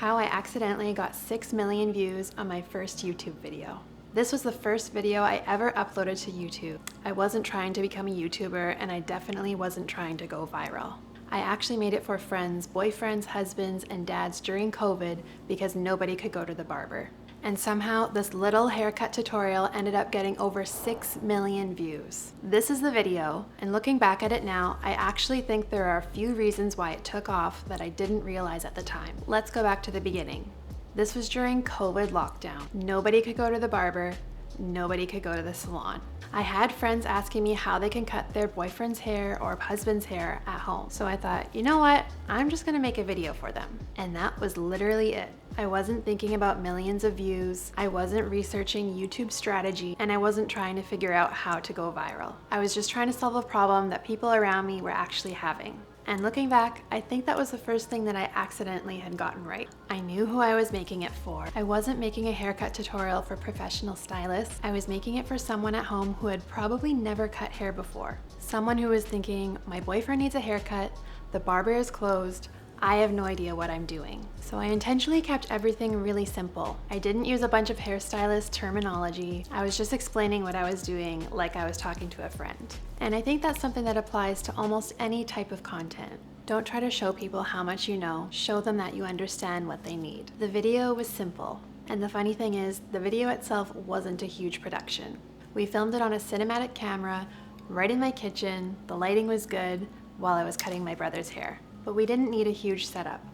How I accidentally got 6 million views on my first YouTube video. This was the first video I ever uploaded to YouTube. I wasn't trying to become a YouTuber, and I definitely wasn't trying to go viral. I actually made it for friends, boyfriends, husbands, and dads during COVID because nobody could go to the barber. And somehow this little haircut tutorial ended up getting over 6 million views. This is the video, and looking back at it now, I actually think there are a few reasons why it took off that I didn't realize at the time. Let's go back to the beginning. This was during COVID lockdown. Nobody could go to the barber, nobody could go to the salon. I had friends asking me how they can cut their boyfriend's hair or husband's hair at home. So I thought, you know what? I'm just gonna make a video for them. And that was literally it. I wasn't thinking about millions of views, I wasn't researching YouTube strategy, and I wasn't trying to figure out how to go viral. I was just trying to solve a problem that people around me were actually having. And looking back, I think that was the first thing that I accidentally had gotten right. I knew who I was making it for. I wasn't making a haircut tutorial for professional stylists. I was making it for someone at home who had probably never cut hair before. Someone who was thinking, my boyfriend needs a haircut, the barber is closed, I have no idea what I'm doing. So I intentionally kept everything really simple. I didn't use a bunch of hairstylist terminology. I was just explaining what I was doing like I was talking to a friend. And I think that's something that applies to almost any type of content. Don't try to show people how much you know, show them that you understand what they need. The video was simple. And the funny thing is, the video itself wasn't a huge production. We filmed it on a cinematic camera, right in my kitchen, the lighting was good, while I was cutting my brother's hair. But we didn't need a huge setup.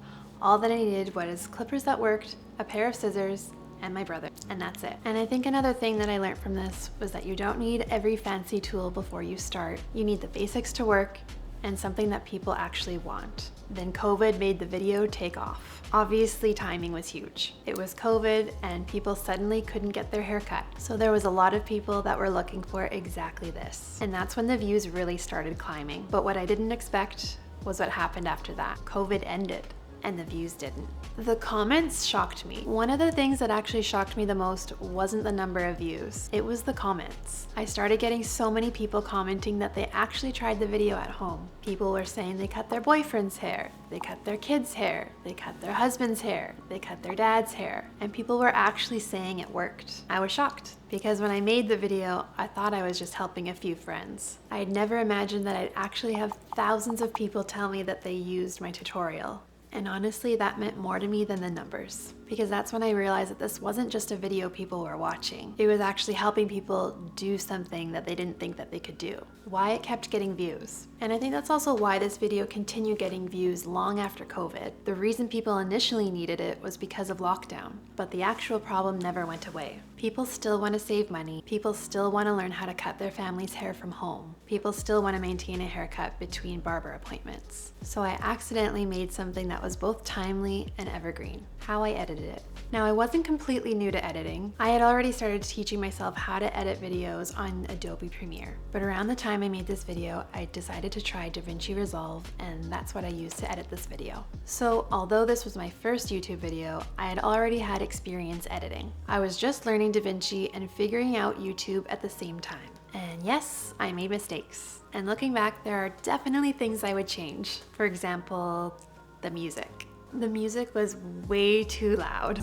All that I needed was clippers that worked, a pair of scissors, and my brother, and that's it. And I think another thing that I learned from this was that you don't need every fancy tool before you start. You need the basics to work and something that people actually want. Then COVID made the video take off. Obviously, timing was huge. It was COVID and people suddenly couldn't get their hair cut. So there was a lot of people that were looking for exactly this. And that's when the views really started climbing. But what I didn't expect was what happened after that. COVID ended and the views didn't. The comments shocked me. One of the things that actually shocked me the most wasn't the number of views, it was the comments. I started getting so many people commenting that they actually tried the video at home. People were saying they cut their boyfriend's hair, they cut their kids' hair, they cut their husband's hair, they cut their dad's hair, and people were actually saying it worked. I was shocked because when I made the video, I thought I was just helping a few friends. I had never imagined that I'd actually have thousands of people tell me that they used my tutorial. And honestly, that meant more to me than the numbers, because that's when I realized that this wasn't just a video people were watching. It was actually helping people do something that they didn't think that they could do. Why it kept getting views. And I think that's also why this video continued getting views long after COVID. The reason people initially needed it was because of lockdown, but the actual problem never went away. People still want to save money. People still want to learn how to cut their family's hair from home. People still want to maintain a haircut between barber appointments. So I accidentally made something that was both timely and evergreen. How I edited it. Now, I wasn't completely new to editing. I had already started teaching myself how to edit videos on Adobe Premiere. But around the time I made this video, I decided to try DaVinci Resolve, and that's what I used to edit this video. So although this was my first YouTube video, I had already had experience editing. I was just learning DaVinci and figuring out YouTube at the same time. And yes, I made mistakes. And looking back, there are definitely things I would change. For example, the music. The music was way too loud.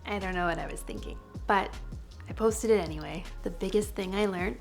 I don't know what I was thinking, but I posted it anyway. The biggest thing I learned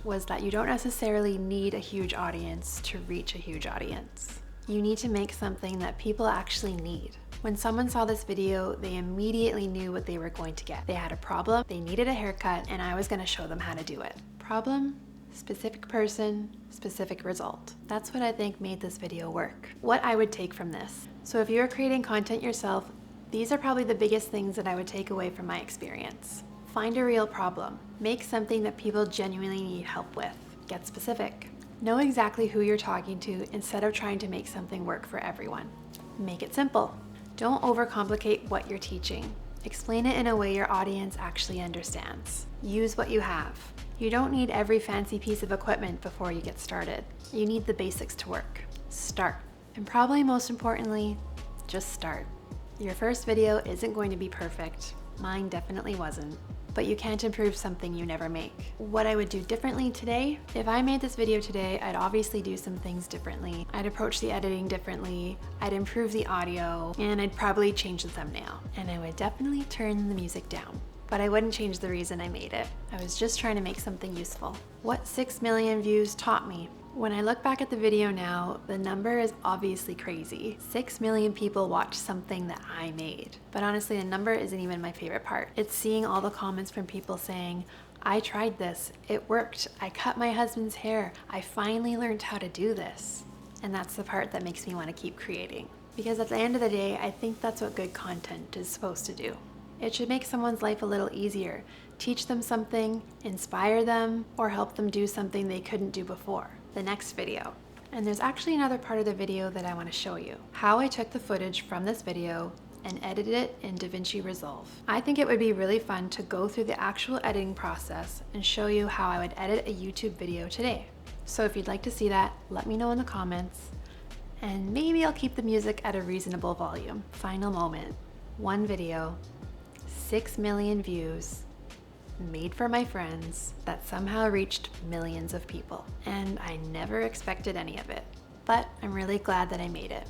was that you don't necessarily need a huge audience to reach a huge audience. You need to make something that people actually need. When someone saw this video, they immediately knew what they were going to get. They had a problem, they needed a haircut, and I was going to show them how to do it. Problem, specific person, specific result. That's what I think made this video work. What I would take from this. So if you're creating content yourself, these are probably the biggest things that I would take away from my experience. Find a real problem. Make something that people genuinely need help with. Get specific. Know exactly who you're talking to instead of trying to make something work for everyone. Make it simple. Don't overcomplicate what you're teaching. Explain it in a way your audience actually understands. Use what you have. You don't need every fancy piece of equipment before you get started. You need the basics to work. Start. And probably most importantly, just start. Your first video isn't going to be perfect. Mine definitely wasn't. but you can't improve something you never make. What I would do differently today, if I made this video today, I'd obviously do some things differently. I'd approach the editing differently, I'd improve the audio, and I'd probably change the thumbnail. And I would definitely turn the music down. But I wouldn't change the reason I made it. I was just trying to make something useful. What 6 million views taught me? When I look back at the video now, the number is obviously crazy. 6 million people watched something that I made. But honestly, the number isn't even my favorite part. It's seeing all the comments from people saying, I tried this, it worked, I cut my husband's hair, I finally learned how to do this. And that's the part that makes me want to keep creating. Because at the end of the day, I think that's what good content is supposed to do. It should make someone's life a little easier, teach them something, inspire them, or help them do something they couldn't do before. The next video. And there's actually another part of the video that I want to show you. How I took the footage from this video and edited it in DaVinci Resolve. I think it would be really fun to go through the actual editing process and show you how I would edit a YouTube video today. So if you'd like to see that, let me know in the comments, and maybe I'll keep the music at a reasonable volume. Final moment. One video, 6 million views, made for my friends, that somehow reached millions of people. And I never expected any of it, but I'm really glad that I made it.